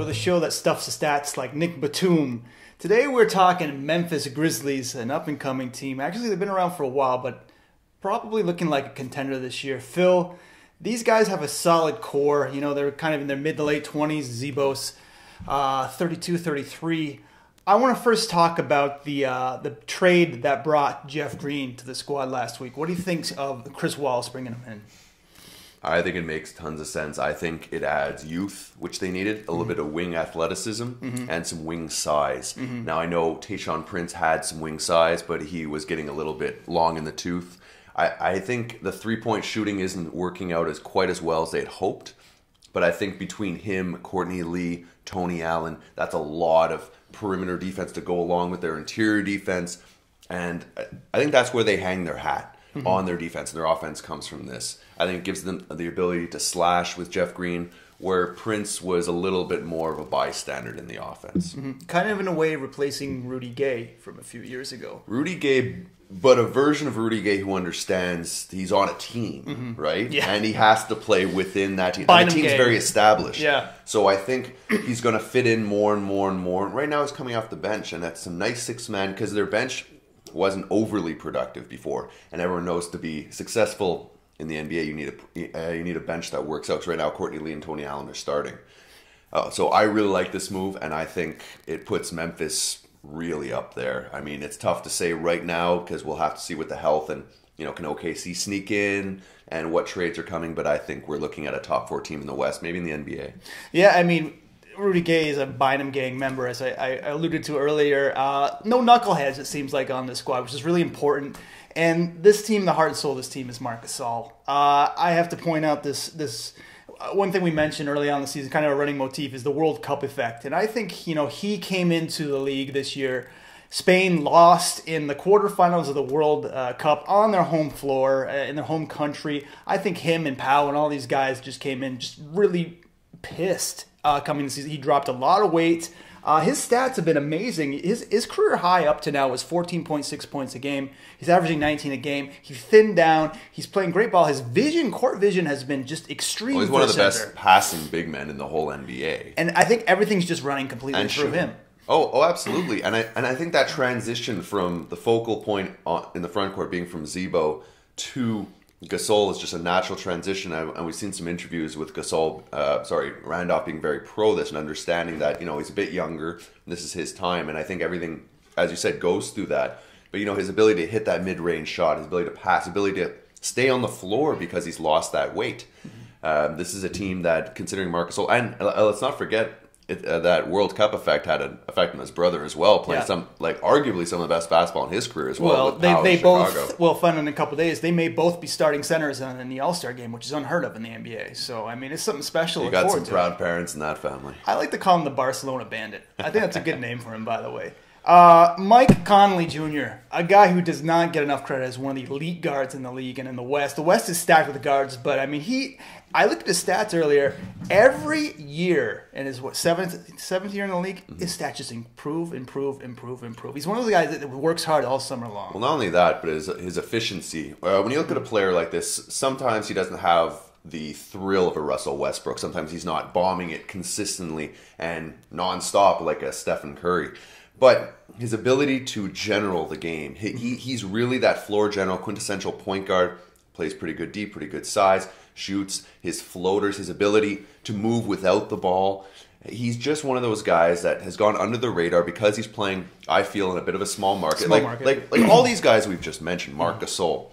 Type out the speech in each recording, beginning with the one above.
the show that stuffs the stats like Nick Batum. Today we're talking Memphis Grizzlies, an up-and-coming team. Actually, they've been around for a while, but probably looking like a contender this year. Phil, these guys have a solid core. You know, they're kind of in their mid to late 20s. Zebo's 32, 33. I want to first talk about the trade that brought Jeff Green to the squad last week. What do you think of Chris Wallace bringing him in? I think it makes tons of sense. I think it adds youth, which they needed, a little bit of wing athleticism and some wing size. Now, I know Tayshaun Prince had some wing size, but he was getting a little bit long in the tooth. I think the three-point shooting isn't working out quite as well as they had hoped, but I think between him, Courtney Lee, Tony Allen, that's a lot of perimeter defense to go along with their interior defense, and I think that's where they hang their hat. On their defense, and their offense comes from this. I think it gives them the ability to slash with Jeff Green, where Prince was a little bit more of a bystander in the offense. Kind of in a way replacing Rudy Gay from a few years ago. Rudy Gay, but a version of Rudy Gay who understands he's on a team, right? Yeah. And he has to play within that team. And the team's very established. Yeah. So I think he's going to fit in more and more and more. Right now he's coming off the bench, and that's some nice six-man, because their bench wasn't overly productive before, and everyone knows to be successful in the NBA, you need a bench that works out. So right now, Courtney Lee and Tony Allen are starting. So I really like this move, and I think it puts Memphis really up there. I mean, it's tough to say right now because we'll have to see with the health and can OKC sneak in and what trades are coming. But I think we're looking at a top 4 team in the West, maybe in the NBA. Yeah, I mean, Rudy Gay is a Bynum Gang member, as I alluded to earlier. No knuckleheads, it seems like, on this squad, which is really important. And this team, the heart and soul of this team is Marc Gasol. I have to point out this one thing we mentioned early on in the season, kind of a running motif, is the World Cup effect. And I think, he came into the league this year. Spain lost in the quarterfinals of the World Cup on their home floor, in their home country. I think him and Pau and all these guys just came in just really pissed. Coming this season, he dropped a lot of weight. His stats have been amazing. His career high up to now was 14.6 points a game. He's averaging 19 a game. He thinned down. He's playing great ball. His court vision has been just extreme. Well, he's one of the best passing big men in the whole NBA. And I think everything's just running completely through him. Oh, absolutely. And I think that transition from the focal point in the front court being from Zebo to Gasol is just a natural transition, and we've seen some interviews with Randolph being very pro this and understanding that he's a bit younger and this is his time, and I think everything, as you said, goes through that. But his ability to hit that mid-range shot, his ability to pass, his ability to stay on the floor because he's lost that weight. This is a team that, considering Marc Gasol, and let's not forget that World Cup effect had an effect on his brother as well, playing arguably some of the best basketball in his career as well. Well, they both, fun in a couple of days, they may both be starting centers in the All-Star game, which is unheard of in the NBA. So, I mean, it's something special. You got some proud parents in that family. I like to call him the Barcelona Bandit. I think that's a good name for him, by the way. Mike Conley Jr., a guy who does not get enough credit as one of the elite guards in the league and in the West. The West is stacked with guards, but I mean, I looked at his stats earlier. Every year, in his seventh year in the league, his stats just improve. He's one of those guys that works hard all summer long. Well, not only that, but his efficiency. When you look at a player like this, sometimes he doesn't have the thrill of a Russell Westbrook. Sometimes he's not bombing it consistently and nonstop like a Stephen Curry. But his ability to general the game, he's really that floor general, quintessential point guard, plays pretty good deep, pretty good size, shoots, his floaters, his ability to move without the ball. He's just one of those guys that has gone under the radar because he's playing, I feel, in a bit of a small market. Like all these guys we've just mentioned, Marc Gasol,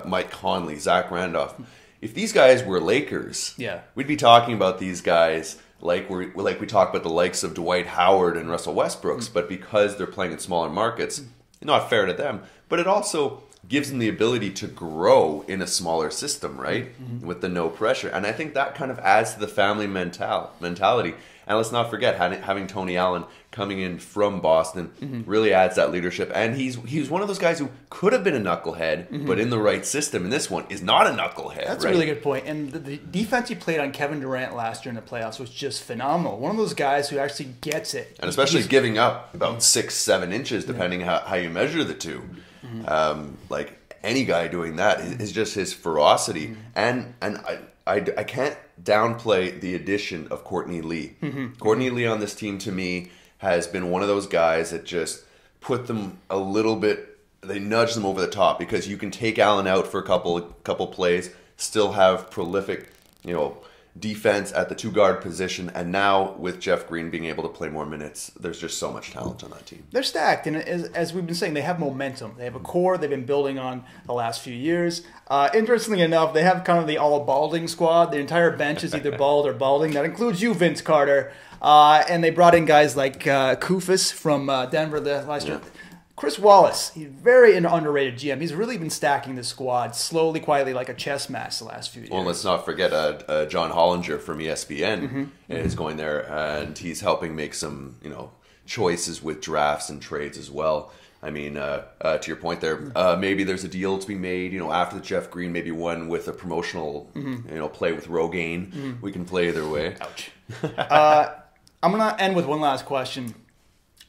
Mike Conley, Zach Randolph. If these guys were Lakers, we'd be talking about these guys like we talk about the likes of Dwight Howard and Russell Westbrooks, but because they're playing in smaller markets, not fair to them. But it also gives them the ability to grow in a smaller system, right? With the no pressure. And I think that kind of adds to the family mentality. And let's not forget, having Tony Allen coming in from Boston really adds that leadership. And he's one of those guys who could have been a knucklehead, but in the right system. And this one is not a knucklehead. That's a really good point. And the defense he played on Kevin Durant last year in the playoffs was just phenomenal. One of those guys who actually gets it. And especially giving up about 6-7 inches, depending how you measure the two. any guy doing that is just his ferocity. And I can't downplay the addition of Courtney Lee. Courtney Lee on this team, to me, has been one of those guys that just put them a little bit, they nudge them over the top, because you can take Allen out for a couple plays, still have prolific, defense at the 2-guard position, and now with Jeff Green being able to play more minutes, there's just so much talent on that team. They're stacked, and as we've been saying, they have momentum. They have a core they've been building on the last few years. Interestingly enough, they have kind of the all-balding squad. The entire bench is either bald or balding. That includes you, Vince Carter. And they brought in guys like Kufis from Denver last year. Chris Wallace, he's very an underrated GM. He's really been stacking the squad slowly, quietly, like a chess match the last few years. Well, let's not forget John Hollinger from ESPN is going there, and he's helping make some, choices with drafts and trades as well. I mean, to your point there, maybe there's a deal to be made, after the Jeff Green, maybe one with a promotional, play with Rogaine. We can play either way. Ouch. I'm going to end with one last question.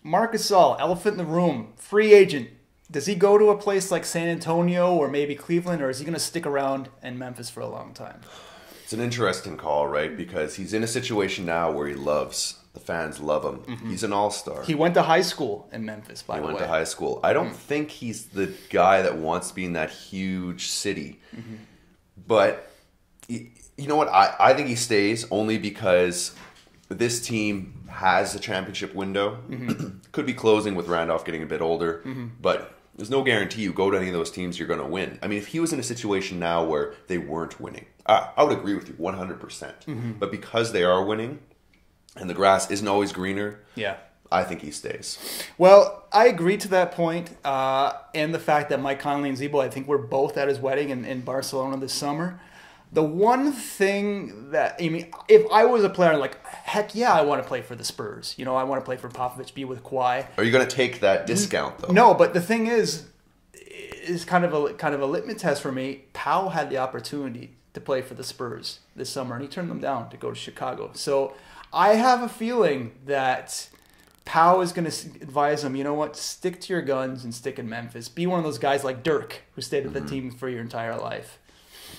Marc Gasol, elephant in the room, free agent. Does he go to a place like San Antonio or maybe Cleveland, or is he going to stick around in Memphis for a long time? It's an interesting call, right? Because he's in a situation now where the fans love him. He's an all-star. He went to high school in Memphis, by the way. He went to high school. I don't think he's the guy that wants to be in that huge city. But you know what? I think he stays only because this team has a championship window. Could be closing with Randolph getting a bit older, but there's no guarantee you go to any of those teams you're going to win. I mean, if he was in a situation now where they weren't winning, I would agree with you 100%. But because they are winning and the grass isn't always greener, I think he stays. Well, I agree to that point, and the fact that Mike Conley and Zebo, I think we're both at his wedding in Barcelona this summer. The one thing that, if I was a player, like, heck yeah, I want to play for the Spurs. I want to play for Popovich, be with Kawhi. Are you going to take that discount, though? No, but the thing is kind of a litmus test for me. Powell had the opportunity to play for the Spurs this summer, and he turned them down to go to Chicago. So I have a feeling that Powell is going to advise him, you know what, stick to your guns and stick in Memphis. Be one of those guys like Dirk, who stayed with the team for your entire life.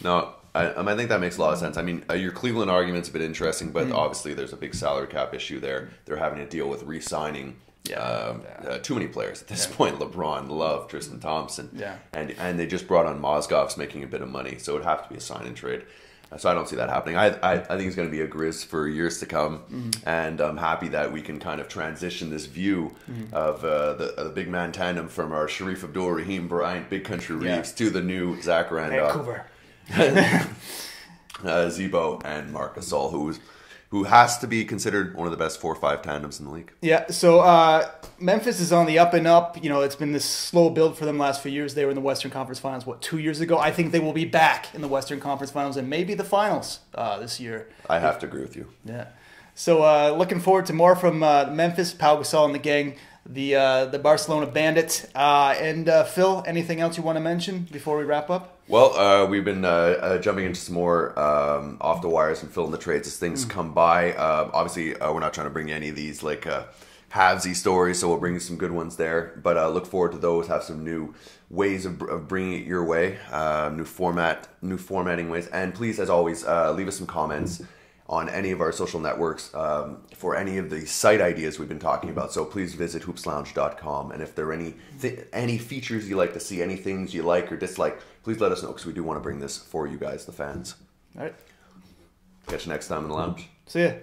No, I think that makes a lot of sense. I mean, your Cleveland argument's a bit interesting, but obviously there's a big salary cap issue there. They're having to deal with re-signing too many players at this point. LeBron, Love, Tristan Thompson. And they just brought on Mozgov's making a bit of money, so it would have to be a sign and trade. So I don't see that happening. I think it's going to be a Grizz for years to come, and I'm happy that we can kind of transition this view of the big man tandem from our Sharif Abdul-Rahim Bryant Big Country Reeves to the new Zach Randolph. Vancouver. Zebo and Marc Gasol, who has to be considered one of the best 4-5 tandems in the league. Yeah, so Memphis is on the up and up. It's been this slow build for them the last few years. They were in the Western Conference Finals, 2 years ago? I think they will be back in the Western Conference Finals and maybe the Finals this year. I have to agree with you. Yeah. So looking forward to more from Memphis, Pau Gasol and the gang, the Barcelona Bandits. And Phil, anything else you want to mention before we wrap up? Well, we've been jumping into some more off the wires and filling the trades as things come by. Obviously, we're not trying to bring you any of these like halvesy stories, so we'll bring you some good ones there. But look forward to those. Have some new ways of bringing it your way, new formatting ways. And please, as always, leave us some comments on any of our social networks for any of the site ideas we've been talking about. So please visit hoopslounge.com. And if there are any features you like to see, any things you like or dislike, please let us know, because we do want to bring this for you guys, the fans. All right. Catch you next time in the lounge. See ya.